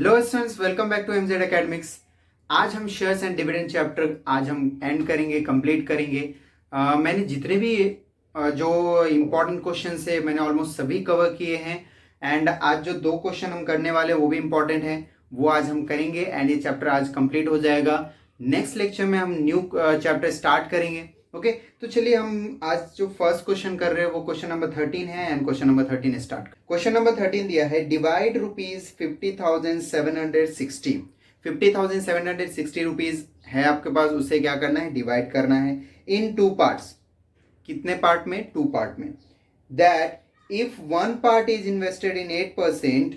Hello students, welcome back to MZ academics. आज हम shares and dividend chapter आज हम एंड करेंगे, कंप्लीट करेंगे। मैंने जितने भी जो इम्पोर्टेंट क्वेश्चन है मैंने ऑलमोस्ट सभी कवर किए हैं। एंड आज जो दो क्वेश्चन हम करने वाले हैं वो भी इम्पोर्टेंट है, वो आज हम करेंगे एंड ये चैप्टर आज कंप्लीट हो जाएगा। नेक्स्ट लेक्चर में हम न्यू चैप्टर स्टार्ट करेंगे। ओके तो चलिए हम आज जो फर्स्ट क्वेश्चन कर रहे हैं वो क्वेश्चन नंबर 13 है and question number 13 start. Question number 13 दिया है, डिवाइड रुपीज 50,760। 50,760 रुपीज है आपके पास, उसे क्या करना है, डिवाइड करना है इन टू पार्ट्स। कितने पार्ट में? टू पार्ट में। That if one part is invested in 8%,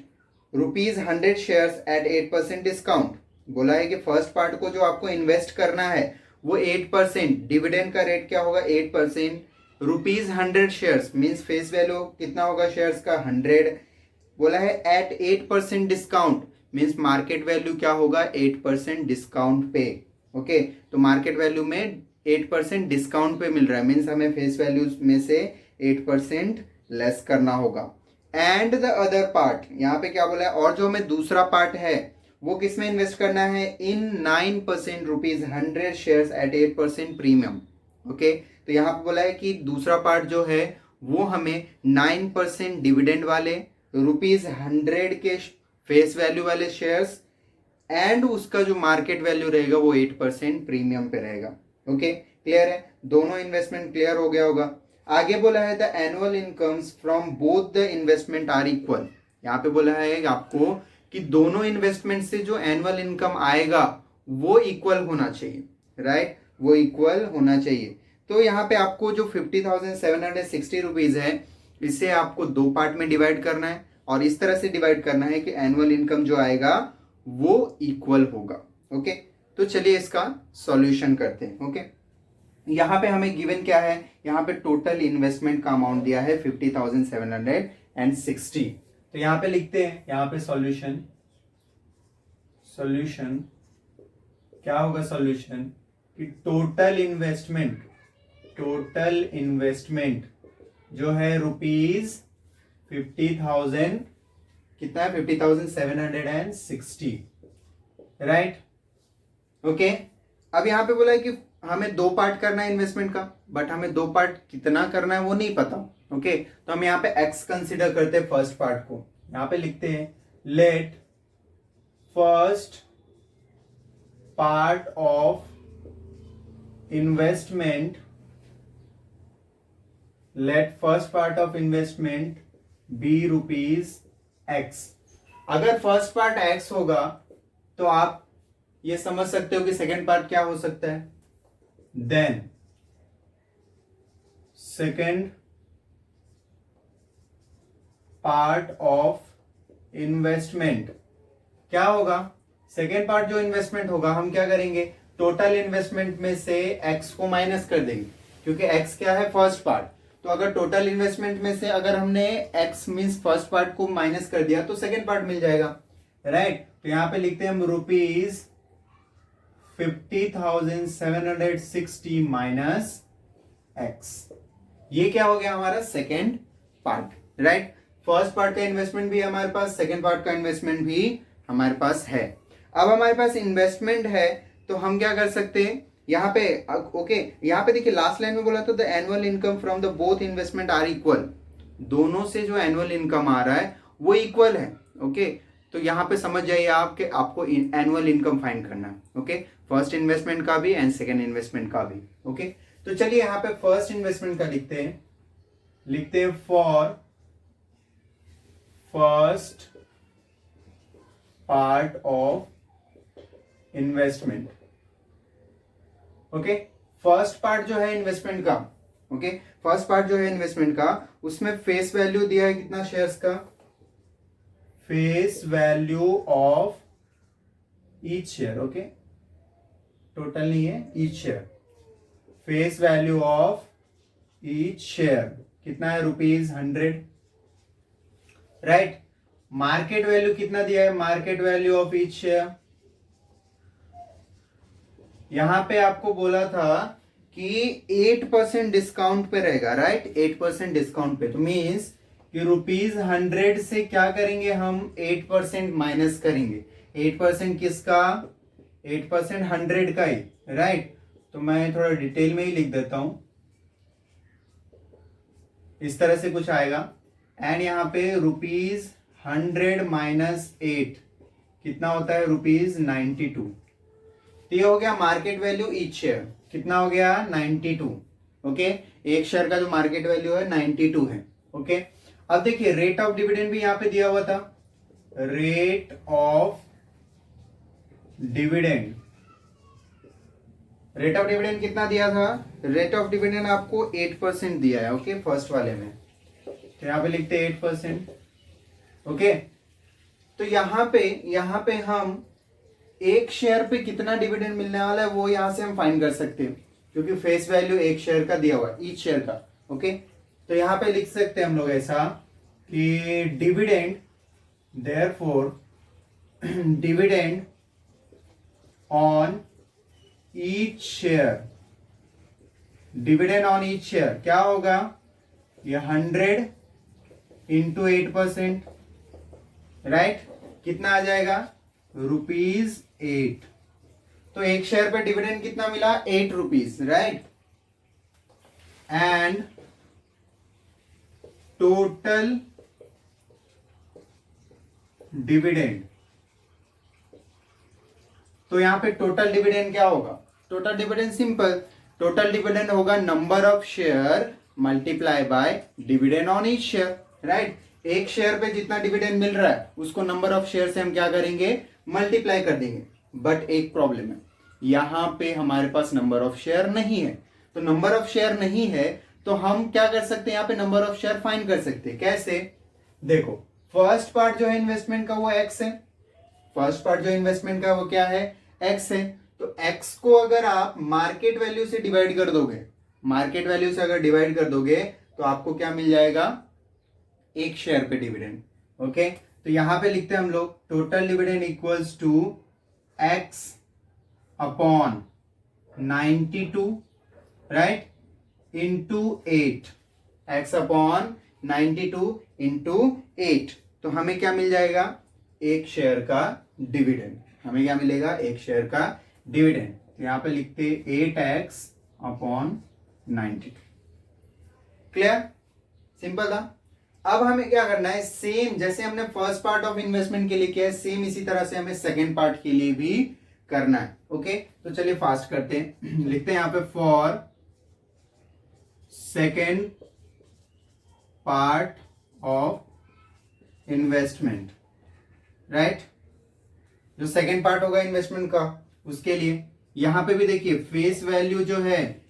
rupees 100 shares at 8% discount. बोला है कि फर्स्ट पार्ट को जो आपको इन्वेस्ट करना है वो 8%, डिविडेंड का रेट क्या होगा 8%, rupees 100 shares means face value कितना होगा शेयर्स का 100। बोला है at 8% discount means market value क्या होगा 8% डिस्काउंट पे। ओके तो मार्केट वैल्यू में 8% डिस्काउंट पे मिल रहा है मीन्स हमें फेस वैल्यू में से 8% लेस करना होगा। एंड द अदर पार्ट, यहाँ पे क्या बोला है, और जो हमें दूसरा पार्ट है वो किस में इन्वेस्ट करना है, इन 9%, rupees 100 shares at 8% premium. Okay तो यहाँ पे बोला है कि दूसरा पार्ट जो है वो हमें 9% डिविडेंड वाले, रुपीज 100 के फेस वैल्यू वाले शेयर्स एंड उसका जो मार्केट वैल्यू रहेगा वो 8% प्रीमियम पे रहेगा। ओके क्लियर है, दोनों इन्वेस्टमेंट क्लियर हो गया होगा। आगे बोला है the annual incomes from both the investment are equal. यहाँ पे बोला है आपको कि दोनों इन्वेस्टमेंट से जो एनुअल इनकम आएगा वो इक्वल होना चाहिए, राइट, वो इक्वल होना चाहिए। तो यहाँ पे आपको जो 50,760 रुपीज है इसे आपको दो पार्ट में डिवाइड करना है और इस तरह से डिवाइड करना है कि एनुअल इनकम जो आएगा वो इक्वल होगा। ओके तो चलिए इसका सॉल्यूशन करते हैं। ओके यहाँ पे हमें गिवन क्या है, यहाँ पे टोटल इन्वेस्टमेंट का अमाउंट दिया है 50,760। तो यहाँ पे लिखते हैं, यहाँ पे सॉल्यूशन क्या होगा, सॉल्यूशन कि टोटल इन्वेस्टमेंट जो है रुपीज 50,000, कितना है 50,760, राइट। ओके अब यहाँ पे बोला है कि हमें दो पार्ट करना है इन्वेस्टमेंट का, बट हमें दो पार्ट कितना करना है वो नहीं पता। ओके तो हम यहाँ पे x कंसिडर करते हैं फर्स्ट पार्ट को। यहाँ पे लिखते हैं let first part of investment be rupees x। अगर फर्स्ट पार्ट x होगा तो आप ये समझ सकते हो कि सेकेंड पार्ट क्या हो सकता है, then second part of investment क्या होगा, सेकेंड पार्ट जो इन्वेस्टमेंट होगा हम क्या करेंगे, टोटल इन्वेस्टमेंट में से x को माइनस कर देंगे क्योंकि x क्या है फर्स्ट पार्ट। तो अगर टोटल इन्वेस्टमेंट में से अगर हमने x मींस फर्स्ट पार्ट को माइनस कर दिया तो सेकेंड पार्ट मिल जाएगा, राइट। तो यहां पे लिखते हैं हम रुपीज 50,760 माइनस x। ये क्या हो गया हमारा second part, right. First part का इन्वेस्टमेंट भी हमारे पास, सेकेंड पार्ट का इन्वेस्टमेंट भी हमारे पास है। अब हमारे पास इन्वेस्टमेंट है तो हम क्या कर सकते हैं यहाँ पे, ओके यहाँ पे देखिए लास्ट लाइन में बोला था the annual income from the both investment are equal. दोनों से जो एनुअल इनकम आ रहा है वो इक्वल है। ओके तो यहाँ पे समझ जाइए आप कि आपको एनुअल इनकम फाइंड करना है। ओके फर्स्ट इन्वेस्टमेंट का भी एंड सेकेंड इन्वेस्टमेंट का भी। ओके तो चलिए यहाँ पे फर्स्ट इन्वेस्टमेंट का लिखते हैं for first part of investment. Okay first part जो है इन्वेस्टमेंट का, ओके फर्स्ट पार्ट जो है इन्वेस्टमेंट का उसमें फेस वैल्यू दिया है कितना शेयर्स का, face value of each share. Okay total नहीं है, each share, face value of each share कितना है रुपीज 100, राइट। मार्केट वैल्यू कितना दिया है, market value of each share, यहां पे आपको बोला था कि 8% डिस्काउंट पे रहेगा, राइट, 8% डिस्काउंट पे। तो मीन्स कि रुपीज 100 से क्या करेंगे हम 8% माइनस करेंगे, 8% किसका? 8% 100 का ही, राइट। तो मैं थोड़ा डिटेल में ही लिख देता हूं, इस तरह से कुछ आएगा। एंड यहाँ पे ₹100 माइनस 8 कितना होता है? ₹92। तो ये हो गया मार्केट वैल्यू ईच शेयर। कितना हो गया? 92। ओके, एक शेयर का जो मार्केट वैल्यू है 92 है। ओके, अब देखिए रेट ऑफ डिविडेंड भी यहां पे दिया हुआ था। Rate of dividend, rate of dividend कितना दिया था? रेट ऑफ डिविडेंड आपको 8% दिया है। ओके, फर्स्ट वाले में तो यहां पे लिखते हैं 8%। ओके, तो यहां पे हम एक शेयर पे कितना डिविडेंड मिलने वाला है वो यहां से हम फाइंड कर सकते हैं, क्योंकि फेस वैल्यू एक शेयर का दिया हुआ है, ईच शेयर का। ओके, तो यहां पे लिख सकते हैं हम लोग ऐसा कि dividend, therefore dividend on each share, dividend on each share क्या होगा? ये 100 इंटू 8%, राइट। कितना आ जाएगा? ₹8। तो एक शेयर पे डिविडेंड कितना मिला? ₹8, राइट। एंड टोटल डिविडेंड, तो यहां पे टोटल डिविडेंड क्या होगा? Total dividend simple, total dividend होगा number of share multiply by dividend on each share, right. एक शेयर पे जितना डिविडेंड मिल रहा है उसको नंबर ऑफ शेयर से हम क्या करेंगे? मल्टीप्लाई कर देंगे। बट एक प्रॉब्लम है, यहां पे हमारे पास नंबर ऑफ शेयर नहीं है। तो नंबर ऑफ शेयर नहीं है तो हम क्या कर सकते हैं? यहां पे नंबर ऑफ शेयर फाइंड कर सकते हैं। कैसे? देखो, फर्स्ट पार्ट जो है इन्वेस्टमेंट का वो एक्स है। फर्स्ट पार्ट जो इन्वेस्टमेंट का वो क्या है? एक्स है। तो एक्स को अगर आप मार्केट वैल्यू से डिवाइड कर दोगे, मार्केट वैल्यू से अगर डिवाइड कर दोगे तो आपको क्या मिल जाएगा? एक शेयर पे डिविडेंड। ओके, तो यहां पे लिखते हैं हम लोग total dividend equals to x upon 92, right, into 8। X upon 92 into 8। तो हमें क्या मिल जाएगा? एक शेयर का डिविडेंड। हमें क्या मिलेगा? एक शेयर का डिविडेंड। तो यहां पे लिखते 8x अपॉन 92। क्लियर? सिंपल था। अब हमें क्या करना है? सेम जैसे हमने फर्स्ट पार्ट ऑफ इन्वेस्टमेंट के लिए किया है, सेम इसी तरह से हमें सेकेंड पार्ट के लिए भी करना है। ओके, तो चलिए फास्ट करते हैं। लिखते हैं यहां पे for second part of investment, right. जो सेकेंड पार्ट होगा इन्वेस्टमेंट का उसके लिए यहां पे भी देखिए फेस वैल्यू जो है,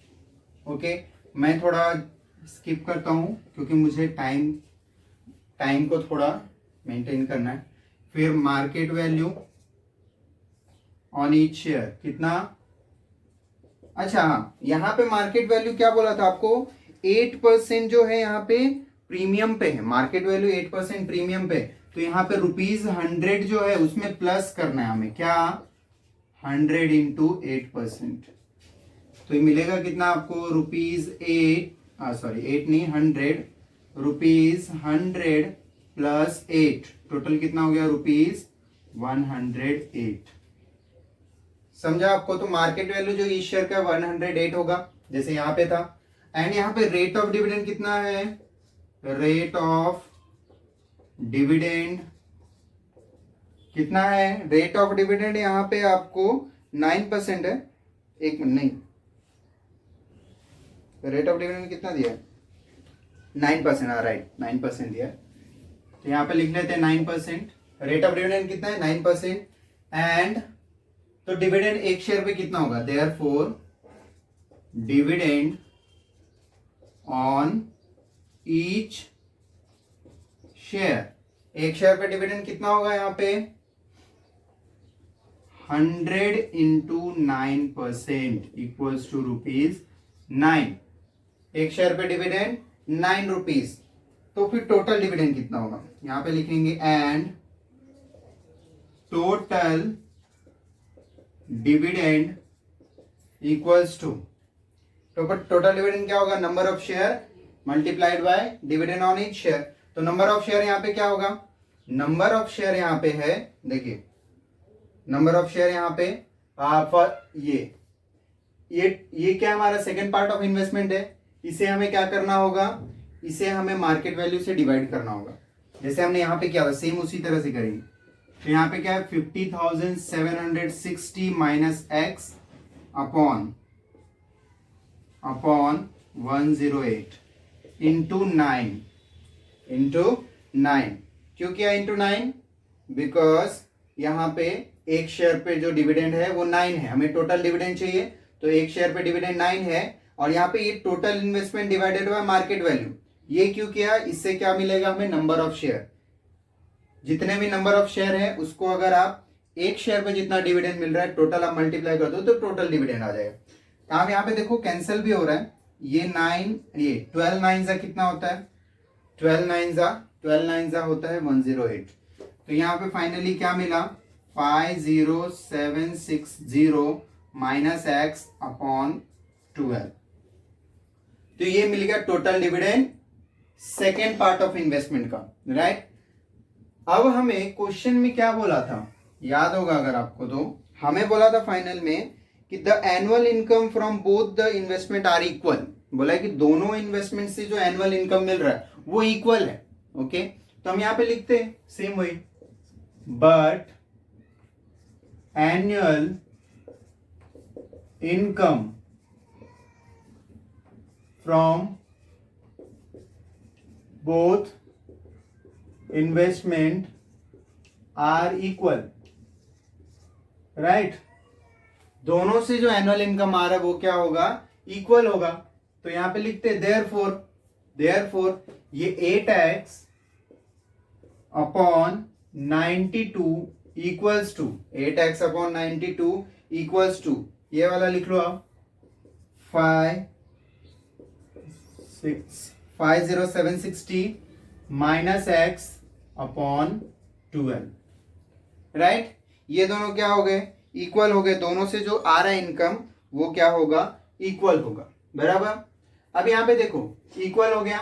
ओके, मैं थोड़ा स्किप करता हूं क्योंकि मुझे टाइम को थोड़ा मेंटेन करना है। फिर market value on each share कितना? अच्छा हाँ, यहां पे मार्केट वैल्यू क्या बोला था आपको? 8% जो है यहाँ पे प्रीमियम पे है। मार्केट वैल्यू 8% प्रीमियम पे, तो यहाँ पे ₹100 जो है उसमें प्लस करना है हमें। क्या? 100 इंटू 8%। तो ये मिलेगा कितना आपको? ₹8 नहीं, 100, ₹100 प्लस 8, टोटल कितना हो गया? ₹108। समझा आपको? तो मार्केट वैल्यू जो इस शेयर का 108 होगा जैसे यहां पे था। एंड यहां पे रेट ऑफ डिविडेंड कितना है? रेट ऑफ डिविडेंड कितना है? रेट ऑफ डिविडेंड यहां पे आपको 9% है। एक मिनट, नहीं, रेट ऑफ डिविडेंड कितना दिया है? 9%, राइट, 9% दिया है। तो यहां पे लिख लेते हैं 9%। रेट ऑफ डिविडेंड कितना है? 9%। एंड तो डिविडेंड एक शेयर पे कितना होगा? Therefore dividend on each share, एक शेयर पे डिविडेंड कितना होगा? यहाँ पे 100 इंटू 9% इक्वल्स टू ₹9। एक शेयर पे डिविडेंड ₹9। तो फिर टोटल डिविडेंड कितना होगा? यहां पे लिखेंगे and total dividend equals to, total dividend क्या होगा? Number of share multiplied by dividend on each share. तो नंबर ऑफ शेयर यहां पे क्या होगा? नंबर ऑफ शेयर यहां पे है, देखिए नंबर ऑफ शेयर यहाँ पे ये क्या हमारा सेकेंड पार्ट ऑफ इन्वेस्टमेंट है। इसे हमें क्या करना होगा, इसे हमें मार्केट वैल्यू से डिवाइड करना होगा, जैसे हमने यहाँ पे किया था सेम उसी तरह से करेंगे। तो यहाँ पे क्या है 50,760 माइनस एक्स अपॉन 108 इंटू 9 क्यों किया इंटू 9, बिकॉज यहाँ पे एक शेयर पे जो डिविडेंड है वो 9 है, हमें टोटल डिविडेंड चाहिए, तो एक शेयर पे डिविडेंड 9 है, और यहाँ पे ये total investment divided by market value. ये क्यों किया, इससे क्या मिलेगा हमें, नंबर ऑफ शेयर। जितने भी नंबर ऑफ शेयर है उसको अगर आप एक शेयर पे जितना डिविडेंड मिल रहा है टोटल आप मल्टीप्लाई कर दो तो टोटल डिविडेंड आ जाएगा। आप यहाँ पे देखो कैंसिल भी हो रहा है, ये 9 ये 12 9 जा कितना होता है, 12 9 जा होता है 108। तो यहाँ पे फाइनली क्या मिला 50760 माइनस एक्स अपॉन 12। तो ये मिल गया total dividend second part of investment का, राइट। अब हमें क्वेश्चन में क्या बोला था, याद होगा अगर आपको, तो हमें बोला था फाइनल में कि the annual income from both the investment are equal. बोला है कि दोनों इन्वेस्टमेंट से जो एनुअल इनकम मिल रहा है वो इक्वल है। ओके, तो हम यहां पे लिखते हैं सेम वही, but annual income from both investment are equal, right. दोनों से जो एनुअल इनकम आ रहा है वो क्या होगा, इक्वल होगा। तो यहां पे लिखते हैं देयरफॉर ये 8x upon 92 equals to 8x upon 92 equals to, ये वाला लिख लो आप 50760 माइनस एक्स अपॉन 12, राइट। ये दोनों क्या हो गए, इक्वल हो गए। दोनों से जो आ रहा है इनकम वो क्या होगा, इक्वल होगा, बराबर। अब यहाँ पे देखो इक्वल हो गया,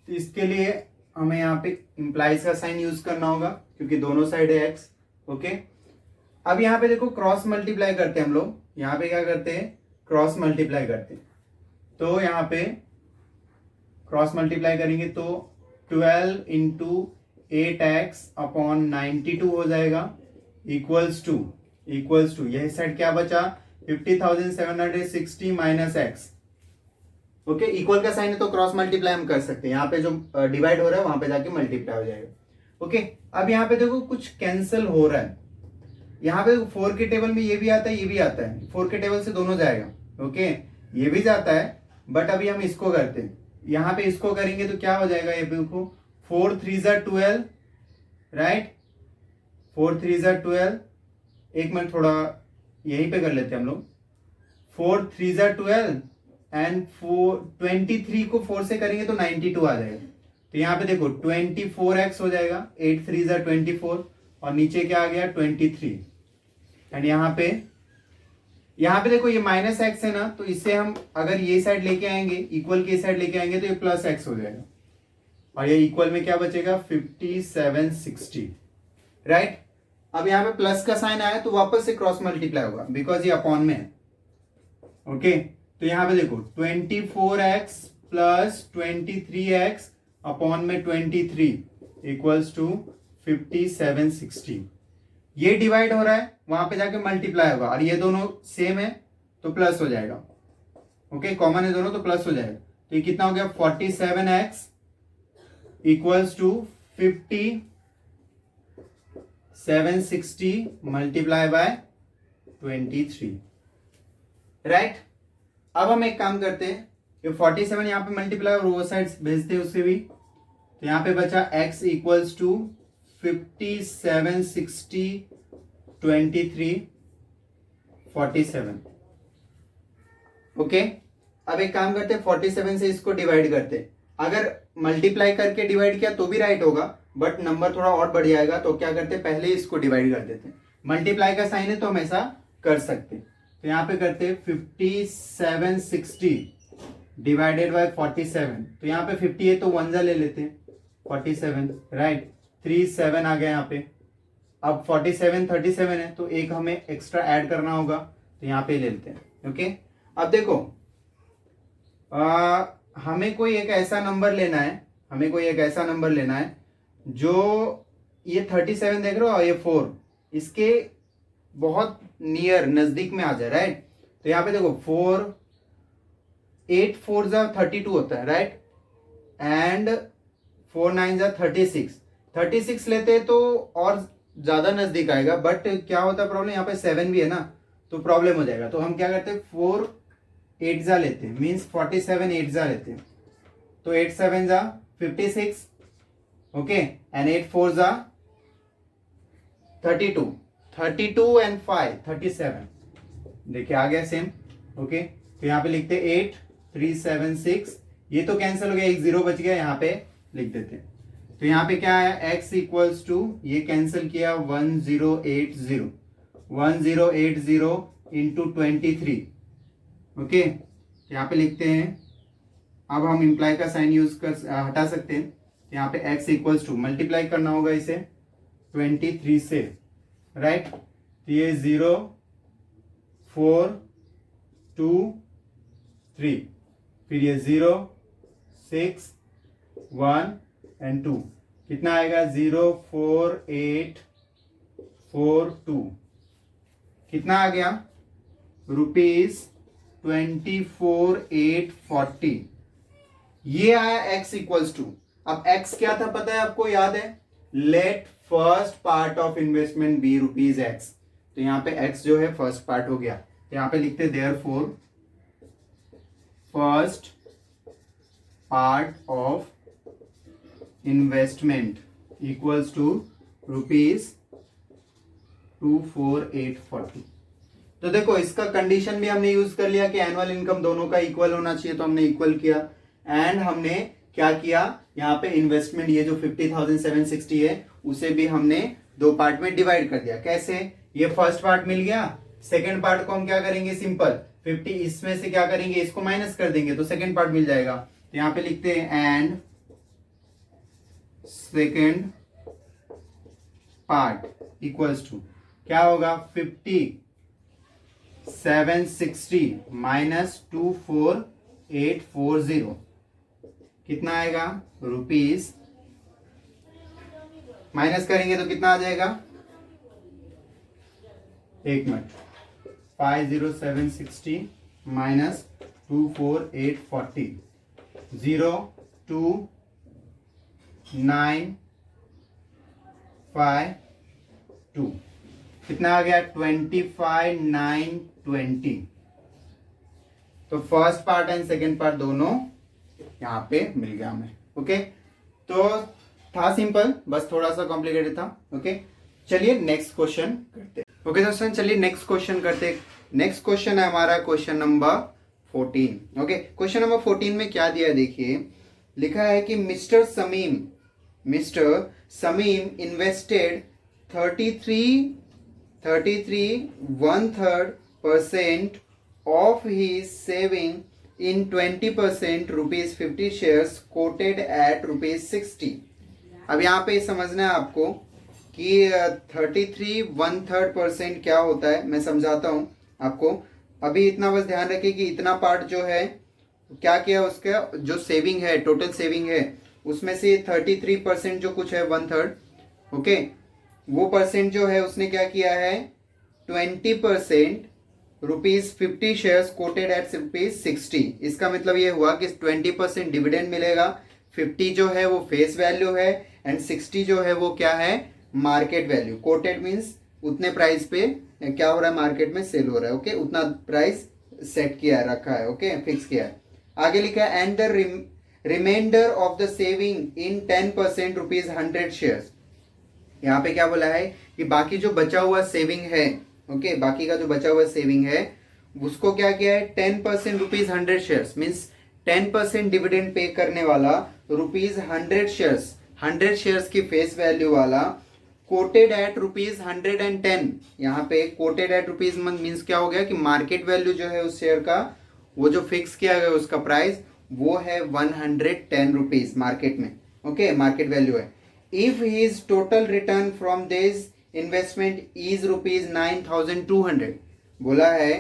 तो इसके लिए हमें यहाँ पे इंप्लाइज का साइन यूज करना होगा क्योंकि दोनों साइड है एक्स। ओके, अब यहाँ पे देखो क्रॉस मल्टीप्लाई करते हैं हम लोग, यहाँ पे क्या करते हैं, क्रॉस मल्टीप्लाई करते हैं। तो यहाँ पे क्रॉस मल्टीप्लाई करेंगे तो 12 इंटू 8x अपॉन 92 हो जाएगा इक्वल्स टू यही साइड क्या बचा 50,760 माइनस एक्स। ओके, इक्वल का साइन है तो क्रॉस मल्टीप्लाई हम कर सकते हैं, यहाँ पे जो डिवाइड हो रहा है वहां पे जाके मल्टीप्लाई हो जाएगा। ओके, अब यहाँ पे देखो कुछ कैंसिल हो रहा है, यहाँ पे 4 के टेबल में ये भी आता है, ये भी आता है, 4 के टेबल से दोनों जाएगा। ओके, ये भी जाता है, बट अभी हम इसको करते हैं, यहाँ पे इसको करेंगे तो क्या हो जाएगा, ये देखो 4 3 12, राइट, 4 3 12। एक मिनट थोड़ा यहीं पे कर लेते हैं हम लोग, 4 3 12 एंड 23 को 4 से करेंगे तो 92 आ जाएगा। तो यहाँ पे देखो 24x हो जाएगा, 8 3 24, और नीचे क्या आ गया 23। एंड यहाँ पे देखो ये माइनस एक्स है ना, तो इससे हम अगर ये साइड लेके आएंगे, इक्वल के साइड लेके आएंगे तो ये प्लस एक्स हो जाएगा, और ये इक्वल में क्या बचेगा 5760, राइट। अब यहाँ पे प्लस का साइन आया तो वापस से क्रॉस मल्टीप्लाई होगा बिकॉज ये अपॉन में है। ओके, तो यहाँ पे देखो 24x प्लस 23x अपॉन में 23 इक्वल्स टू 5760। ये डिवाइड हो रहा है, वहां पे जाके मल्टीप्लाई होगा, और ये दोनों सेम है तो प्लस हो जाएगा। ओके, कॉमन है दोनों तो प्लस हो जाएगा। तो ये कितना हो गया 47x equals to 5760 multiply by 23, right. अब हम एक काम करते हैं, ये 47 यहाँ पे मल्टीप्लाई और वो साइड भेजते हैं उससे भी, तो यहाँ पे बचा x इक्वल्स टू 5760 23 47। ओके, अब एक काम करते हैं 47 से इसको डिवाइड करते हैं, अगर मल्टीप्लाई करके डिवाइड किया तो भी राइट होगा, बट नंबर थोड़ा और बढ़ जाएगा, तो क्या करते हैं पहले इसको डिवाइड कर देते हैं। मल्टीप्लाई का साइन है तो हम ऐसा कर सकते हैं, तो यहाँ पे करते हैं 5760 डिवाइडेड बाय 47, तो यहाँ पे 50 है तो 1 जा ले लेते हैं 47, राइट। 3 7 आ गया यहाँ पे, अब 47 37 है तो एक हमें एक्स्ट्रा ऐड करना होगा, तो यहाँ पे ले लेते हैं। ओके, अब देखो हमें कोई एक ऐसा नंबर लेना है, हमें कोई एक ऐसा नंबर लेना है जो ये 37 देख रहे हो और ये 4 इसके बहुत नियर नजदीक में आ जाए, राइट। तो यहाँ पे देखो 4 8 4 जा 32 होता है, राइट, एंड 4 9 जा 36 लेते हैं तो और ज्यादा नजदीक आएगा, बट क्या होता है प्रॉब्लम, यहाँ पे 7 भी है ना, तो प्रॉब्लम हो जाएगा। तो हम क्या करते हैं 4 8 जा लेते हैं, मीन्स 47 8 जा लेते हैं, तो 8 7 जा 56, ओके, एंड 8 4 जा 32 एंड 5 37, देखिए आ गया सेम। ओके, तो यहाँ पे लिखते 8 3 7 6, ये तो कैंसिल हो गया, एक 0 बच गया, यहाँ पे लिख देते हैं। तो यहाँ पे क्या है, x इक्वल्स टू, ये कैंसिल किया 1080 इंटू 23, ओके, यहाँ पे लिखते हैं। अब हम इंप्लाई का साइन यूज कर हटा सकते हैं, यहाँ पे x इक्वल्स टू मल्टीप्लाई करना होगा इसे 23 से, राइट। तो ये 0 4 2 3, फिर ये 0 6 1 एंड 2, कितना आएगा 0 4 8 4 2, कितना आ गया ₹24,840, ये आया x इक्वल्स टू। अब x क्या था पता है आपको, याद है, let first part of investment be ₹x, तो यहाँ पे x जो है फर्स्ट पार्ट हो गया, तो यहाँ पे लिखते therefore first part of investment equals to ₹24,840। तो देखो इसका कंडीशन भी हमने यूज कर लिया कि एनुअल इनकम दोनों का इक्वल होना चाहिए, तो हमने इक्वल किया, एंड हमने क्या किया, यहाँ पे इन्वेस्टमेंट ये जो 50,760 है उसे भी हमने दो पार्ट में डिवाइड कर दिया। कैसे, ये फर्स्ट पार्ट मिल गया, सेकेंड पार्ट को हम क्या करेंगे, सिंपल 50 इसमें से क्या करेंगे, इसको माइनस कर देंगे तो सेकेंड पार्ट मिल जाएगा। तो यहाँ पे लिखते हैं and second part equals to क्या होगा, 50,760 माइनस 24,840, कितना आएगा रुपीस, माइनस करेंगे तो कितना आ जाएगा, एक मिनट, 50,760 माइनस 24,840, 0,2,9,5,2, कितना आ गया 25,920। तो first part and second part दोनों यहाँ पे मिल गया हमें। ओके, तो था सिंपल, बस थोड़ा सा कॉम्प्लिकेटेड था। ओके, चलिए नेक्स्ट क्वेश्चन करते हैं। ओके दोस्तों, चलिए नेक्स्ट क्वेश्चन करते हैं। नेक्स्ट क्वेश्चन है हमारा question number 14। Okay, question number 14 में क्या दिया है देखिए, लिखा है कि mister Sameem invested 33 of his saving in 20% ₹50 shares quoted at ₹60। अब यहाँ पे समझना है आपको कि 33 1/3% क्या होता है, मैं समझाता हूँ आपको। अभी इतना बस ध्यान रखिए कि इतना पार्ट जो है क्या किया, उसका जो सेविंग है, टोटल सेविंग है, उसमें से 33% जो कुछ है 1/3, ओके, वो परसेंट जो है उसने क्या किया है 20% ₹50 शेयर्स कोटेड एट ₹60। इसका मतलब ये हुआ कि 20% डिविडेंड मिलेगा, 50 जो है वो फेस वैल्यू है एंड 60 जो है वो क्या है, मार्केट वैल्यू। कोटेड मीन्स उतने प्राइस पे क्या हो रहा है, मार्केट में सेल हो रहा है। ओके, उतना प्राइस सेट किया है, रखा है, ओके, फिक्स किया है। आगे लिखा है and the remainder of the saving in 10% ₹100 shares. यहाँ पे क्या बोला है कि बाकी जो बचा हुआ सेविंग है, ओके, बाकी का जो बचा हुआ सेविंग है उसको क्या किया है 10% ₹100 शेयर्स, मीन्स 10% डिविडेंड पे करने वाला ₹100 शेयर्स, 100 शेयर्स की फेस वैल्यू वाला, कोटेड एट ₹110। यहाँ पे कोटेड एट रुपीज मीन्स क्या हो गया कि मार्केट वैल्यू जो है उस शेयर का, वो जो फिक्स किया गया उसका प्राइस वो है 110 रुपीज मार्केट में। ओके, मार्केट वैल्यू है। If his total return from this investment is ₹9,200। बोला है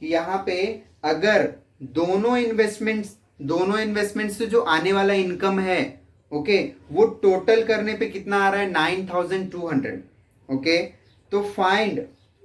कि यहाँ पे अगर दोनों इन्वेस्टमेंट से जो आने वाला इनकम है, ओके, वो टोटल करने पे कितना आ रहा है? 9,200। ओके, तो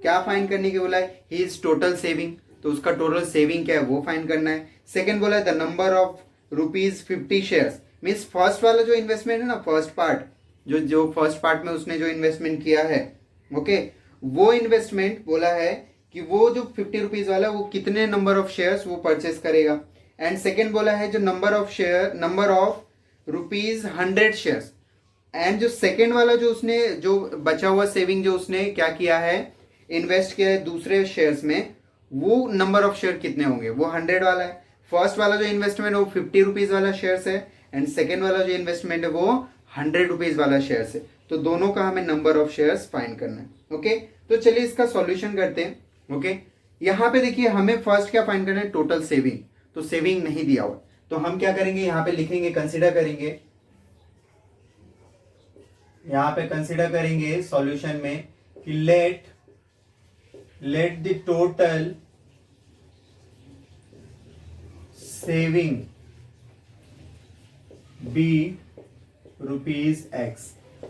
क्या फाइंड करने के बोला है? ही इज टोटल सेविंग, तो उसका टोटल सेविंग क्या है वो फाइंड करना है। सेकंड बोला है the number of ₹50 shares, means first वाला जो इन्वेस्टमेंट है ना, फर्स्ट पार्ट, जो फर्स्ट पार्ट में उसने जो इन्वेस्टमेंट किया है, ओके, वो इन्वेस्टमेंट बोला है कि वो जो ₹50 वाला वो कितने नंबर ऑफ शेयर्स वो परचेस करेगा। एंड सेकेंड बोला है जो नंबर ऑफ ₹100 शेयर्स। एंड जो सेकेंड वाला जो उसने जो बचा हुआ सेविंग जो उसने क्या किया है, इन्वेस्ट किया है दूसरे शेयर्स में, वो नंबर ऑफ शेयर कितने होंगे, वो 100 वाला है। फर्स्ट वाला जो इन्वेस्टमेंट है वो ₹50 वाला शेयर्स है, एंड सेकेंड वाला जो इन्वेस्टमेंट है वो ₹100 वाला शेयर्स है। तो दोनों का हमें नंबर ऑफ शेयर्स फाइंड करना है। ओके, तो चलिए इसका सॉल्यूशन करते हैं। ओके, यहाँ पे देखिए हमें फर्स्ट क्या फाइंड करना है? Total saving. तो सेविंग नहीं दिया हुआ, तो हम क्या करेंगे? यहाँ पे लिखेंगे, कंसिडर करेंगे, यहाँ पे कंसिडर करेंगे सॉल्यूशन में कि let the total saving be ₹X।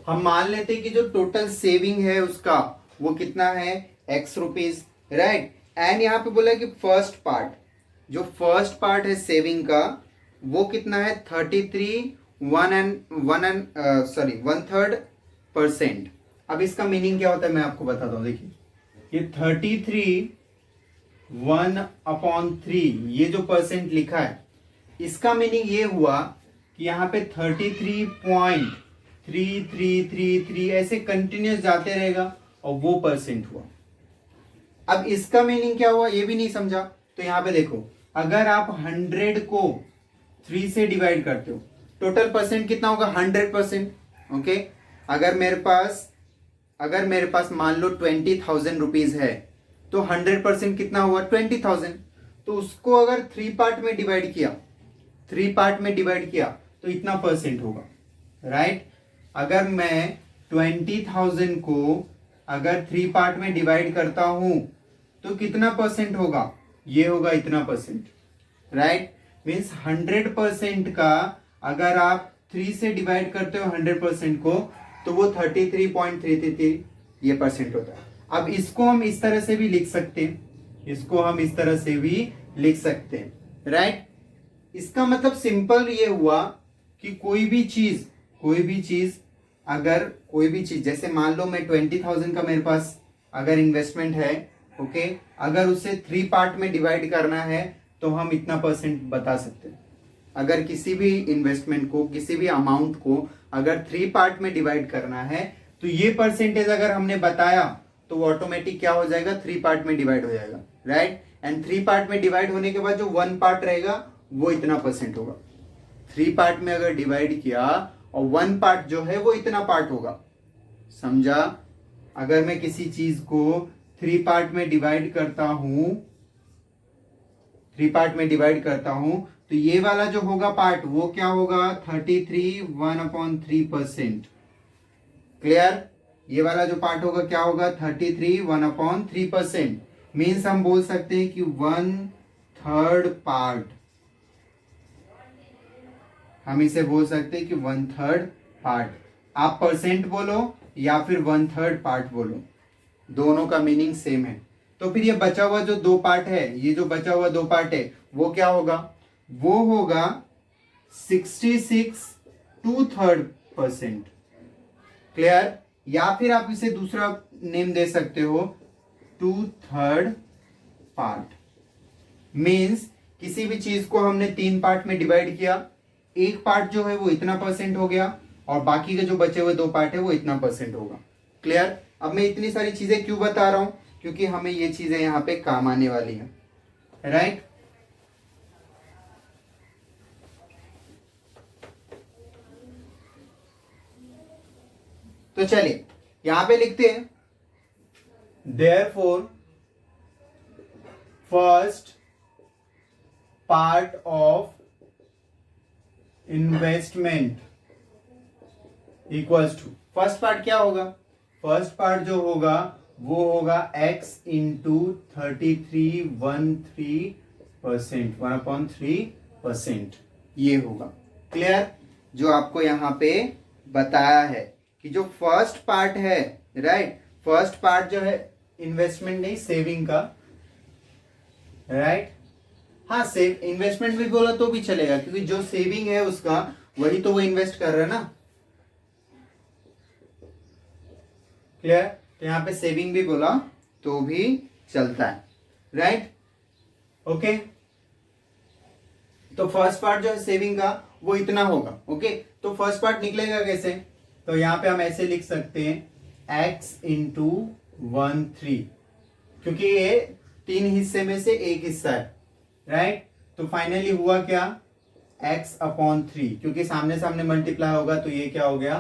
हम मान लेते हैं कि जो टोटल सेविंग है उसका वो कितना है? X rupees, right. एंड यहाँ पे बोला कि फर्स्ट पार्ट है सेविंग का वो कितना है? 1/3%। अब इसका मीनिंग क्या होता है मैं आपको बताता हूं। देखिए ये 33 ये जो परसेंट लिखा है, इसका मीनिंग ये हुआ कि यहाँ पे 33.3333 ऐसे कंटिन्यूस जाते रहेगा और वो परसेंट हुआ। अब इसका मीनिंग क्या हुआ ये भी नहीं समझा, तो यहाँ पे देखो, अगर आप 100 को 3 से डिवाइड करते हो, टोटल परसेंट कितना होगा? 100%। ओके, अगर मेरे पास मान लो ₹20,000 है, तो 100% कितना हुआ? 20,000। तो उसको अगर 3 पार्ट में डिवाइड किया तो इतना परसेंट होगा, राइट। अगर मैं 20,000 को अगर 3 पार्ट में डिवाइड करता हूं तो कितना परसेंट होगा? ये होगा इतना परसेंट, राइट। मीन्स 100% का अगर आप 3 से डिवाइड करते हो 100% को, तो वो 33.333 ये परसेंट होता है। अब इसको हम इस तरह से भी लिख सकते हैं, राइट। इसका मतलब सिंपल ये हुआ कि कोई भी चीज जैसे मान लो मैं 20,000 का मेरे पास अगर इन्वेस्टमेंट है, ओके, अगर उसे 3 पार्ट में डिवाइड करना है तो हम इतना परसेंट बता सकते हैं। अगर किसी भी इन्वेस्टमेंट को, किसी भी अमाउंट को अगर 3 पार्ट में डिवाइड करना है तो ये परसेंटेज अगर हमने बताया तो वो ऑटोमेटिक क्या हो जाएगा? 3 पार्ट में डिवाइड हो जाएगा, राइट। एंड 3 पार्ट में डिवाइड होने के बाद जो 1 पार्ट रहेगा वो इतना परसेंट होगा। 3 पार्ट में अगर डिवाइड किया और 1 पार्ट जो है वो इतना पार्ट होगा, समझा। अगर मैं किसी चीज को 3 पार्ट में डिवाइड करता हूं तो ये वाला जो होगा पार्ट वो क्या होगा? 33 1/3%। क्लियर? ये वाला जो पार्ट होगा क्या होगा? 33 1/3%। मीन्स हम बोल सकते हैं कि 1/3 पार्ट, हम इसे बोल सकते हैं कि 1/3 पार्ट। आप परसेंट बोलो या फिर 1/3 पार्ट बोलो, दोनों का मीनिंग सेम है। तो फिर ये बचा हुआ जो 2 पार्ट है, वो क्या होगा? वो होगा 66 2/3%। क्लियर? या फिर आप इसे दूसरा नेम दे सकते हो, 2/3 पार्ट। मीन्स किसी भी चीज को हमने 3 पार्ट में डिवाइड किया, एक पार्ट जो है वो इतना परसेंट हो गया और बाकी के जो बचे हुए 2 पार्ट है वो इतना परसेंट होगा। क्लियर? अब मैं इतनी सारी चीजें क्यों बता रहा हूं? क्योंकि हमें ये चीजें यहां पे काम आने वाली हैं, राइट। तो चलिए यहां पे लिखते हैं, therefore first part of investment equals to, first part क्या होगा? फर्स्ट पार्ट जो होगा वो होगा x इंटू 3313%, 1/3%, ये होगा। क्लियर? जो आपको यहाँ पे बताया है कि जो फर्स्ट पार्ट है, राइट, फर्स्ट पार्ट जो है इन्वेस्टमेंट नहीं सेविंग का, राइट, हाँ सेव इन्वेस्टमेंट भी बोला तो भी चलेगा, क्योंकि जो सेविंग है उसका वही तो वो इन्वेस्ट कर रहा है ना। क्लियर? तो यहाँ पे सेविंग भी बोला तो भी चलता है, राइट, ओके। तो फर्स्ट पार्ट जो है सेविंग का वो इतना होगा, ओके। तो फर्स्ट पार्ट निकलेगा कैसे? तो यहाँ पे हम ऐसे लिख सकते हैं x इंटू 1/3, क्योंकि ये 3 हिस्से में से एक हिस्सा है, राइट। तो फाइनली हुआ क्या? x/3, क्योंकि सामने सामने मल्टीप्लाई होगा तो ये क्या हो गया?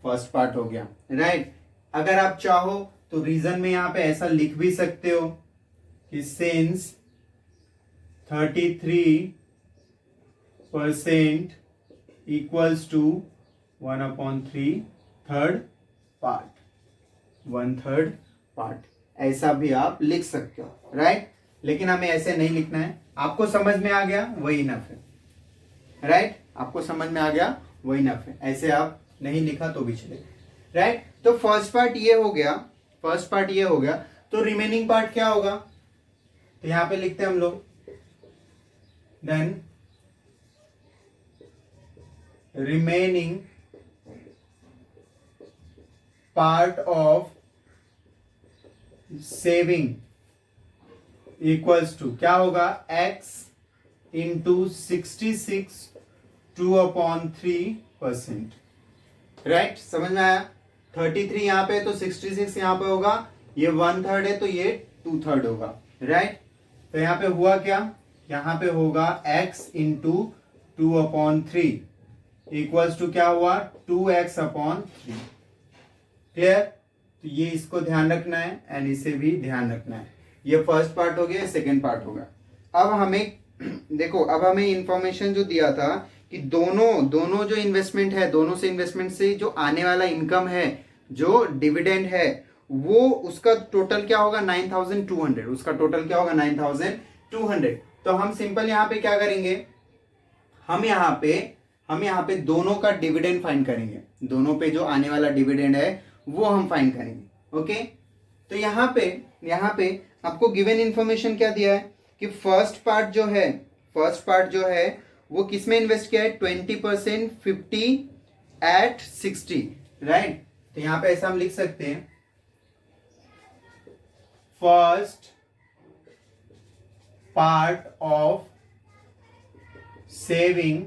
फर्स्ट पार्ट हो गया, राइट। अगर आप चाहो तो रीजन में यहां पे ऐसा लिख भी सकते हो कि since 33% equals to 1/3 third part, 1/3 part, ऐसा भी आप लिख सकते हो, राइट। लेकिन हमें ऐसे नहीं लिखना है। आपको समझ में आ गया वही इनफ है, राइट, आपको समझ में आ गया वही इनफ है। ऐसे आप नहीं लिखा तो भी चलेगा, राइट। तो फर्स्ट पार्ट ये हो गया, फर्स्ट पार्ट ये हो गया। तो रिमेनिंग पार्ट क्या होगा? तो यहां पे लिखते हैं हम लोग, then remaining part of saving equals to क्या होगा? x into 66 2/3%, right. समझ में आया? 33 यहां पे तो 66 यहां पे होगा, ये 1/3 है तो ये 2/3 होगा, राइट। तो यहां पे हुआ क्या? यहां पे होगा x इंटू 2/3 इक्वल्स टू क्या हुआ? 2x/3। क्लियर? तो ये इसको ध्यान रखना है एंड इसे भी ध्यान रखना है। ये फर्स्ट पार्ट हो गया, सेकेंड पार्ट होगा। अब हमें देखो, अब हमें इंफॉर्मेशन जो दिया था कि दोनों जो इन्वेस्टमेंट है, दोनों से इन्वेस्टमेंट से जो आने वाला इनकम है, जो डिविडेंड है, वो उसका टोटल क्या होगा? 9200। उसका टोटल क्या होगा? 9200। तो हम सिंपल यहाँ पे क्या करेंगे? हम यहाँ पे दोनों का डिविडेंड फाइंड करेंगे। दोनों पे जो आने वाला डिविडेंड है वो हम फाइंड करेंगे, ओके। तो यहाँ पे आपको गिवन इंफॉर्मेशन क्या दिया है कि फर्स्ट पार्ट जो है वो किस में इन्वेस्ट किया है? 20%, 50 at 60, राइट। तो यहां पे ऐसा हम लिख सकते हैं, first part of saving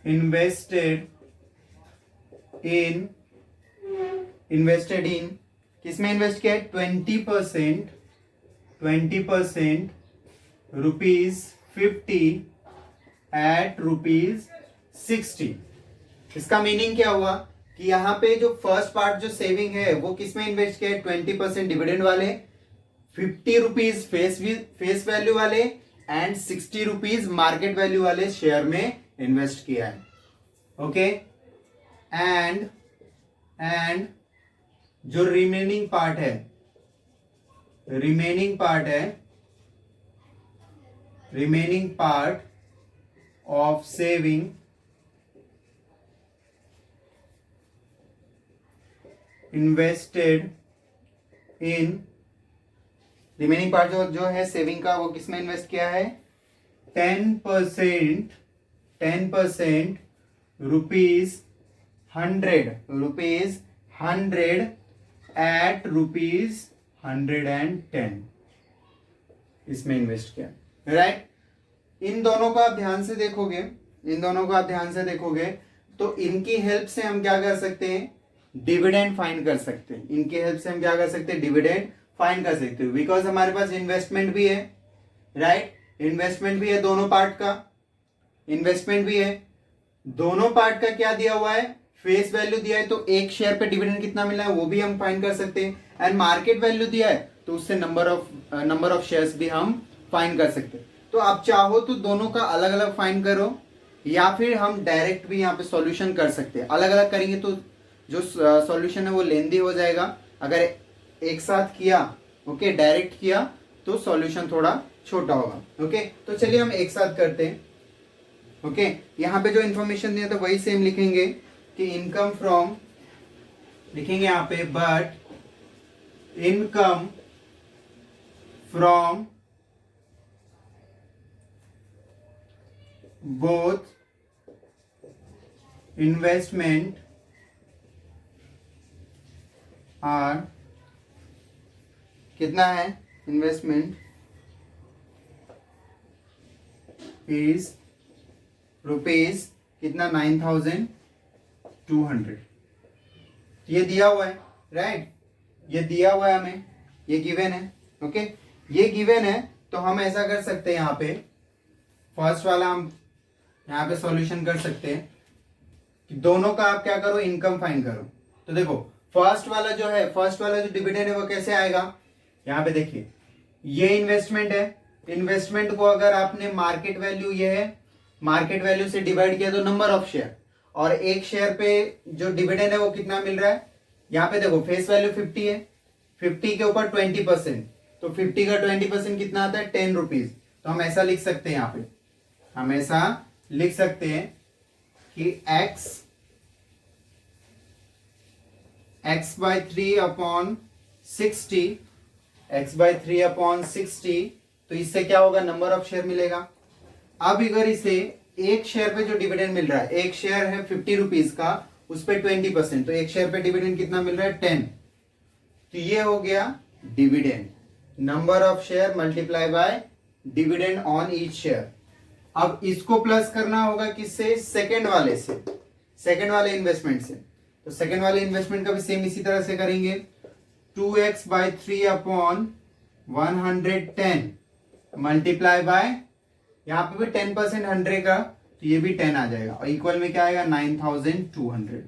invested इन किसमें इन्वेस्ट किया है? 20% रुपीज 50 at रुपीज 60। इसका मीनिंग क्या हुआ कि यहाँ पे जो फर्स्ट पार्ट जो सेविंग है वो किसमें इन्वेस्ट किया है? 20% डिविडेंड वाले, 50 रुपीज फेस वैल्यू वाले एंड 60 रुपीज मार्केट वैल्यू वाले शेयर में इन्वेस्ट किया है, ओके। एंड जो रिमेनिंग पार्ट है remaining part of saving invested in, remaining part जो है सेविंग का वो किसमें इन्वेस्ट किया है? 10% रुपीज 100 at रुपीज 110 इसमें इन्वेस्ट किया, राइट। इन दोनों को आप ध्यान से देखोगे तो इनकी हेल्प से हम क्या कर सकते हैं? डिविडेंड फाइंड कर सकते हैं। डिविडेंड फाइंड कर सकते हैं, बिकॉज हमारे पास इन्वेस्टमेंट भी है, राइट। इन्वेस्टमेंट भी है, दोनों पार्ट का इन्वेस्टमेंट भी है। दोनों पार्ट का क्या दिया हुआ है? फेस वैल्यू दिया है, तो एक शेयर पे डिविडेंड कितना मिला है वो भी हम फाइंड कर सकते हैं। एंड मार्केट वैल्यू दिया है तो उससे नंबर ऑफ शेयर्स भी हम फाइंड कर सकते हैं। तो आप चाहो तो दोनों का अलग अलग फाइंड करो, या फिर हम डायरेक्ट भी यहाँ पे सॉल्यूशन कर सकते हैं। अलग अलग करेंगे तो जो सॉल्यूशन है वो लेंदी हो जाएगा। अगर एक साथ किया, ओके, डायरेक्ट किया तो सॉल्यूशन थोड़ा छोटा होगा। ओके, तो चलिए हम एक साथ करते हैं। ओके, यहाँ पे जो इन्फॉर्मेशन दिया था वही सेम लिखेंगे कि इनकम फ्रॉम, लिखेंगे यहाँ पे, but income from both investment are, कितना है इन्वेस्टमेंट इज रुपीज कितना, 9200। ये दिया हुआ है, राइट, ये दिया हुआ है हमें, ये गिवन है। ओके, ये गिवन है तो हम ऐसा कर सकते हैं, यहाँ पे फर्स्ट वाला हम यहाँ पे सॉल्यूशन कर सकते हैं कि दोनों का आप क्या करो, इनकम फाइंड करो। तो देखो फर्स्ट वाला जो है, फर्स्ट वाला जो डिविडेंड है वो कैसे आएगा, यहाँ पे देखिए, ये इन्वेस्टमेंट है, इन्वेस्टमेंट को अगर आपने मार्केट वैल्यू, ये है, मार्केट वैल्यू से डिवाइड किया तो नंबर ऑफ शेयर, और एक शेयर पे जो डिविडेंड है वो कितना मिल रहा है, यहाँ पे देखो फेस वैल्यू 50 है, 50 के ऊपर 20%, तो 50 का 20% कितना आता है, 10 रुपीज। तो हम ऐसा लिख सकते हैं, यहाँ पे हम ऐसा लिख सकते हैं कि x/3/60, x/3/60, तो इससे क्या होगा, नंबर ऑफ शेयर मिलेगा। अब अगर इसे एक शेयर पे जो डिविडेंड मिल रहा है, एक शेयर है 50 रुपीज का, उस पे 20%, तो एक शेयर पे डिविडेंड कितना मिल रहा है, 10। तो ये हो गया dividend, number of share multiply by dividend on each share. अब इसको प्लस करना होगा किससे, सेकंड वाले से, सेकंड वाले इन्वेस्टमेंट से। तो सेकंड वाले इन्वेस्टमेंट का भी सेम इसी तरह से करेंगे, 2x/3/110 मल्टीप्लाई बाय, यहाँ पे भी 10% 100 का, तो ये भी 10 आ जाएगा, और इक्वल में क्या आएगा, 9200।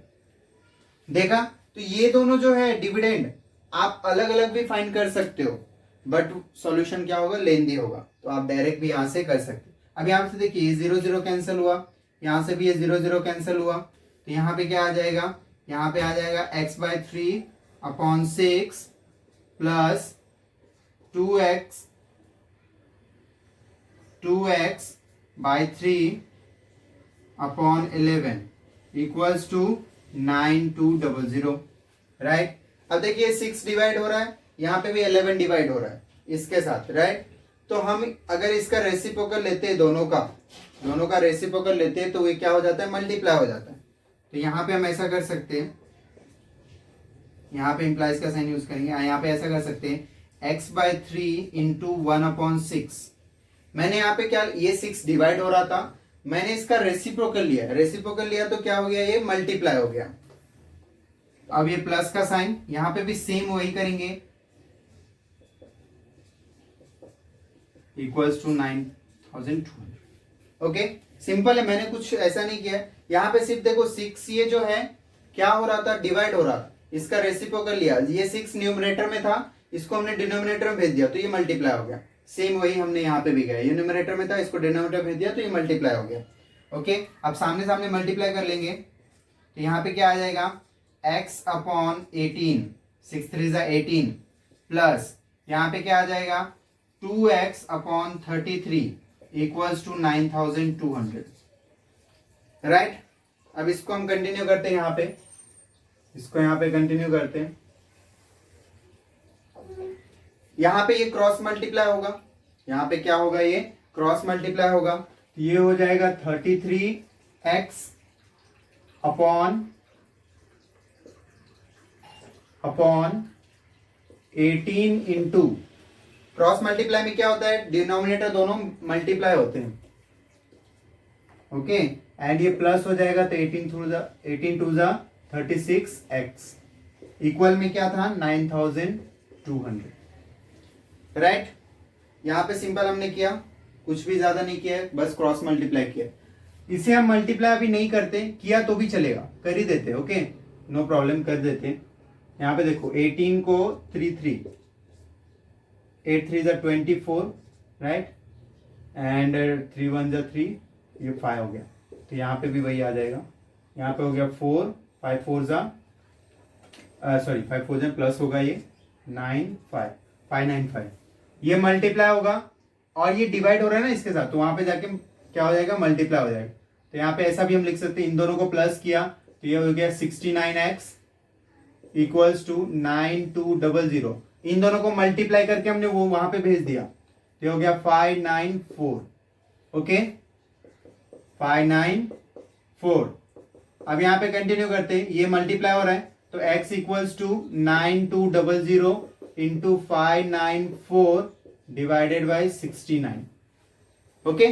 देखा, तो ये दोनों जो है डिविडेंड आप अलग अलग भी फाइंड कर सकते हो, बट सॉल्यूशन क्या होगा, लेंदी होगा, तो आप डायरेक्ट भी यहां से कर सकते हो। अब यहाँ से देखिए, ये 0 0 कैंसिल हुआ, यहां से भी ये 0 0 कैंसिल हुआ, तो यहाँ पे क्या आ जाएगा, यहाँ पे आ जाएगा x/3/6 plus 2x/3/11 equals to 9200, right. अब देखिए 6 डिवाइड हो रहा है, यहाँ पे भी 11 डिवाइड हो रहा है इसके साथ, राइट। तो हम अगर इसका रेसिप्रोकल लेते हैं, दोनों का रेसिप्रोकल लेते हैं, तो ये क्या हो जाता है, मल्टीप्लाई हो जाता है। तो यहाँ पे हम ऐसा कर सकते हैं, यहाँ पे इंप्लाइज का साइन यूज करेंगे, यहाँ पे ऐसा कर सकते हैं, x/3 इंटू 1/6। मैंने यहाँ पे क्या, ये 6 डिवाइड हो रहा था, मैंने इसका रेसिप्रोकल लिया, रेसिप्रोकल लिया तो क्या हो गया, ये मल्टीप्लाई हो गया। अब ये प्लस का साइन, यहाँ पे भी सेम वही करेंगे, इक्वल्स टू 9200। ओके, सिंपल है, मैंने कुछ ऐसा नहीं किया। यहाँ पे सिर्फ देखो 6 ये जो है क्या हो रहा था, डिवाइड हो रहा था, इसका रेसिप्रोकल लिया, ये 6 न्यूमरेटर में था, इसको हमने डिनोमिनेटर में भेज दिया, तो ये मल्टीप्लाई हो गया। सेम वही हमने यहाँ पे भी किया, ये न्यूमरेटर में था, इसको डिनोमिनेटर भेज दिया, तो ये मल्टीप्लाई हो गया। ओके, अब सामने सामने मल्टीप्लाई कर लेंगे, तो यहाँ पे क्या आ जाएगा, x/18, 6 3 18 प्लस यहाँ पे क्या आ जाएगा, 2x/33 इक्वल्स टू 9200, राइट। अब इसको हम कंटिन्यू करते हैं, यहाँ पे इसको यहाँ पे कंटिन्यू करते हैं, यहाँ पे ये क्रॉस मल्टीप्लाई होगा, यहाँ पे क्या होगा, ये क्रॉस मल्टीप्लाई होगा, तो ये हो जाएगा 33x/18 इंटू, क्रॉस मल्टीप्लाई में क्या होता है, डिनोमिनेटर दोनों मल्टीप्लाई होते हैं, ओके, एंड ये प्लस हो जाएगा, तो 18 टू जा 36x इक्वल में क्या था, 9200, राइट। यहाँ पे सिंपल हमने किया, कुछ भी ज्यादा नहीं किया, बस क्रॉस मल्टीप्लाई किया। इसे हम मल्टीप्लाई अभी नहीं करते, किया तो भी चलेगा, कर ही देते, ओके, नो प्रॉब्लम, कर देते। यहाँ पे देखो 18 को 3 8 3 24, राइट, एंड 3 1 3, ये 5 हो गया, तो यहाँ पे भी वही आ जाएगा, यहाँ पे हो गया 4 5 4 जा सॉरी 5 4 जा प्लस होगा ये 595 ये मल्टीप्लाई होगा और ये डिवाइड हो रहा है ना इसके साथ, तो वहां पे जाके क्या हो जाएगा, मल्टीप्लाई हो जाएगा। तो यहाँ पे ऐसा भी हम लिख सकते हैं, इन दोनों को प्लस किया तो ये हो गया 69x इक्वल्स टू 9200। इन दोनों को मल्टीप्लाई करके हमने वो वहां पे भेज दिया तो ये हो गया 594। ओके 594। अब यहाँ पे कंटिन्यू करते हैं, ये मल्टीप्लाई हो रहा है तो x equals to 9200 into 594 divided by 69। Okay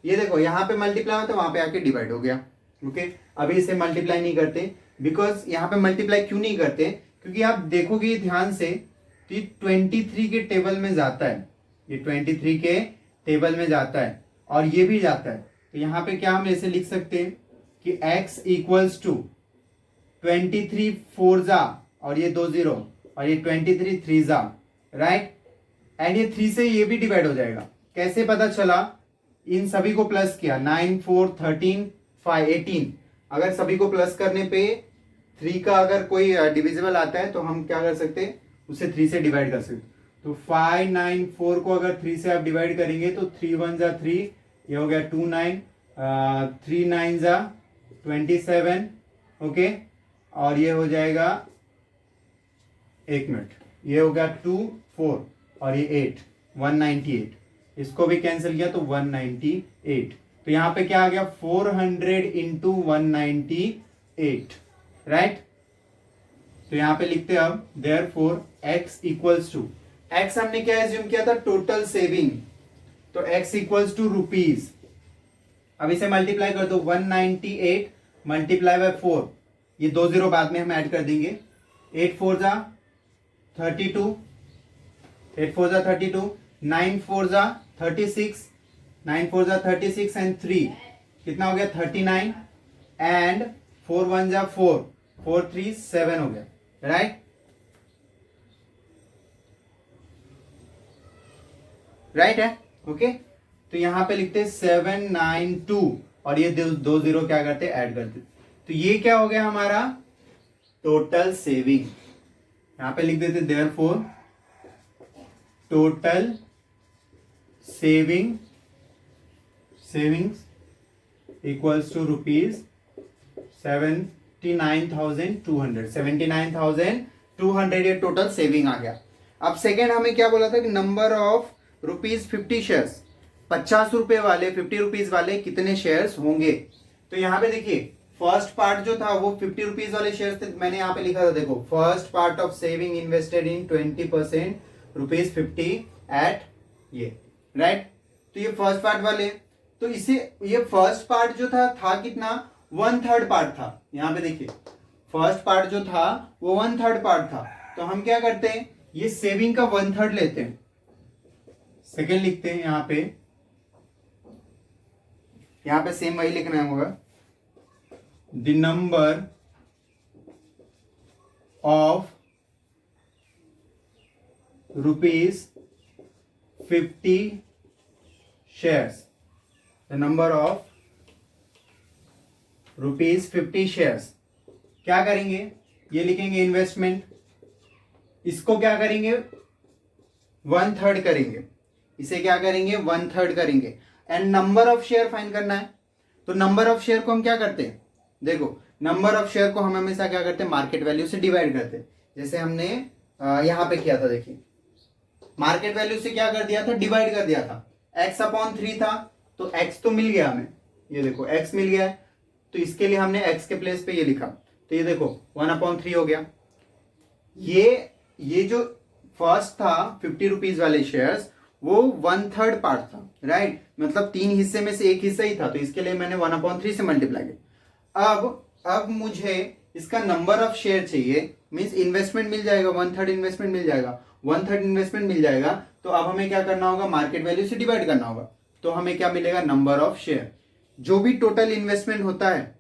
ये देखो यहाँ पे मल्टीप्लाई होता है, वहां पे आके डिवाइड हो गया। ओके अभी इसे मल्टीप्लाई नहीं करते, बिकॉज यहाँ पे मल्टीप्लाई क्यों नहीं करते, क्योंकि आप देखोगे ध्यान से तो ये 23 के टेबल में जाता है, ये 23 के टेबल में जाता है और ये भी जाता है। तो यहाँ पे क्या हम ऐसे लिख सकते हैं कि x इक्वल्स टू 23 4 जा और ये 2 0 और ये 23 3 जा, राइट। एंड ये 3 से ये भी डिवाइड हो जाएगा। कैसे पता चला, इन सभी को प्लस किया 9 4 13 5 18। अगर सभी को प्लस करने पे 3 का अगर कोई डिविजिबल आता है तो हम क्या कर सकते हैं, उसे 3 से डिवाइड कर सकते। तो 594 को अगर 3 से आप डिवाइड करेंगे तो 3 1 जा 3, ये हो गया 2 9, 3 9 जा 27। ओके और ये हो जाएगा, एक मिनट, ये हो गया 2 4 और ये 8 198। इसको भी कैंसिल किया तो 198। तो यहां पे क्या आ गया, 400 इंटू 198, राइट। तो यहां पे लिखते हैं अब therefore x equals to, x हमने क्या एज्यूम किया था, टोटल सेविंग, तो x इक्वल्स टू रुपीज। अब इसे मल्टीप्लाई कर दो, 198 मल्टीप्लाई बाय 4, ये 2 0 बाद में हम ऐड कर देंगे। 8 4 जा 32, 8 4 जा 32, 9 4 जा 36, 9 4 जा 36 एंड 3 कितना हो गया 39 एंड 4 1 जा 4, 4 3 7 हो गया, राइट। राइट है, ओके। तो यहां पे लिखते 792 और ये 2 0 क्या करते, ऐड करते। तो ये क्या हो गया हमारा टोटल सेविंग। यहां पे लिख देते therefore total savings equals to rupees 79,200 ये टोटल सेविंग आ गया। अब सेकेंड हमें क्या बोला था कि नंबर ऑफ रुपीज 50 शेयर्स, 50 रुपए वाले 50 रुपीज वाले कितने शेयर्स होंगे। तो यहाँ पे देखिए फर्स्ट पार्ट जो था वो 50 रुपीज वाले शेयर्स थे, मैंने यहाँ पे लिखा था, देखो first part of saving invested in 20% rupees 50 at ये, राइट। तो ये फर्स्ट पार्ट वाले, तो इसे ये फर्स्ट पार्ट जो था कितना, 1/3 पार्ट था। यहाँ पे देखिए फर्स्ट पार्ट जो था वो 1/3 पार्ट था। तो हम क्या करते हैं, ये सेविंग का 1/3 लेते हैं, सेकेंड लिखते हैं यहाँ पे सेम वही लिखना होगा, the number of rupees 50 shares, the number of rupees 50 shares. क्या करेंगे, ये लिखेंगे इन्वेस्टमेंट, इसको क्या करेंगे 1/3 करेंगे, इसे क्या करेंगे 1/3 करेंगे। And number of share find करना है। तो नंबर ऑफ शेयर को हम क्या करते हैं, देखो नंबर ऑफ शेयर को हम हमेशा क्या करते हैं, मार्केट वैल्यू से डिवाइड करते हैं। जैसे हमने यहां पे किया था, देखिए मार्केट वैल्यू से क्या कर दिया था, डिवाइड कर दिया था। x/3 था तो x तो मिल गया हमें, ये देखो x मिल गया है, तो इसके लिए हमने x के प्लेस पे ये लिखा, तो ये देखो 1/3 हो गया। ये जो फर्स्ट था 50 रुपीज वाले शेयर्स, वो 1/3 पार्ट था, राइट। मतलब 3 हिस्से में से एक हिस्सा ही था, तो इसके लिए मैंने 1/3 से मल्टीप्लाई किया। अब मुझे इसका नंबर ऑफ शेयर चाहिए, मींस इन्वेस्टमेंट मिल जाएगा, 1/3 इन्वेस्टमेंट मिल जाएगा, 1/3 इन्वेस्टमेंट मिल जाएगा। तो अब हमें क्या करना होगा, मार्केट वैल्यू से डिवाइड करना होगा। तो हमें क्या मिलेगा, नंबर ऑफ शेयर। जो भी टोटल इन्वेस्टमेंट होता है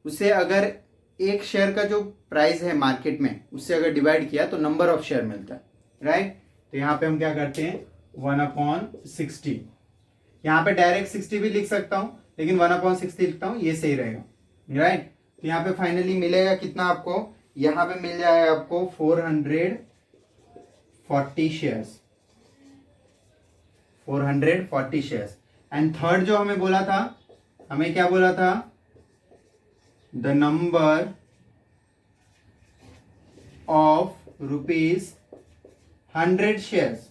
उसे अगर एक शेयर का जो प्राइस है मार्केट में उससे अगर डिवाइड किया तो नंबर ऑफ शेयर मिलता है, राइट। तो यहाँ पे हम क्या करते हैं 1/60, यहाँ पे डायरेक्ट 60 भी लिख सकता हूं, लेकिन 1/60 लिखता हूं, ये सही रहेगा, राइट। तो यहाँ पे फाइनली मिलेगा कितना आपको, यहाँ पे मिल जाएगा आपको 440 शेयर्स, 440 शेयर्स। एंड थर्ड जो हमें बोला था, हमें क्या बोला था, the number of rupees 100 shares,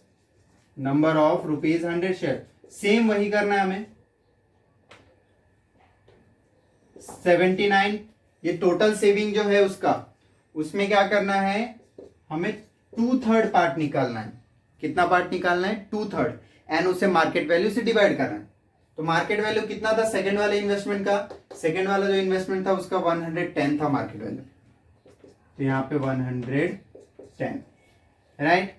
number of rupees 100 share. Same वही करना है हमें। 79 ये टोटल सेविंग जो है उसका, उसमें क्या करना है, हमें 2/3 पार्ट निकालना है। कितना पार्ट निकालना है, 2/3, एंड उसे मार्केट वैल्यू से डिवाइड करना है। तो मार्केट वैल्यू कितना था सेकंड वाले इन्वेस्टमेंट का, सेकंड वाला जो इन्वेस्टमेंट था उसका 110 था मार्केट वैल्यू, तो यहाँ पे 110, राइट।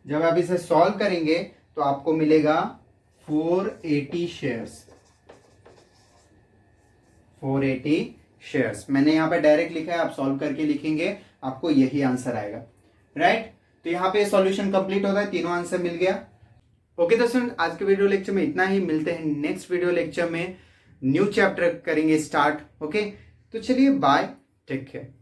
जब आप इसे सॉल्व करेंगे तो आपको मिलेगा 480 शेयर्स, 480 शेयर्स। मैंने यहाँ पे डायरेक्ट लिखा है, आप सॉल्व करके लिखेंगे आपको यही आंसर आएगा, राइट। तो यहाँ पे सॉल्यूशन कंप्लीट होता है, तीनों आंसर मिल गया। ओके दोस्तों, आज के वीडियो लेक्चर में इतना ही। मिलते हैं नेक्स्ट वीडियो लेक्चर में, न्यू चैप्टर करेंगे स्टार्ट। ओके, तो चलिए बाय, टेक केयर।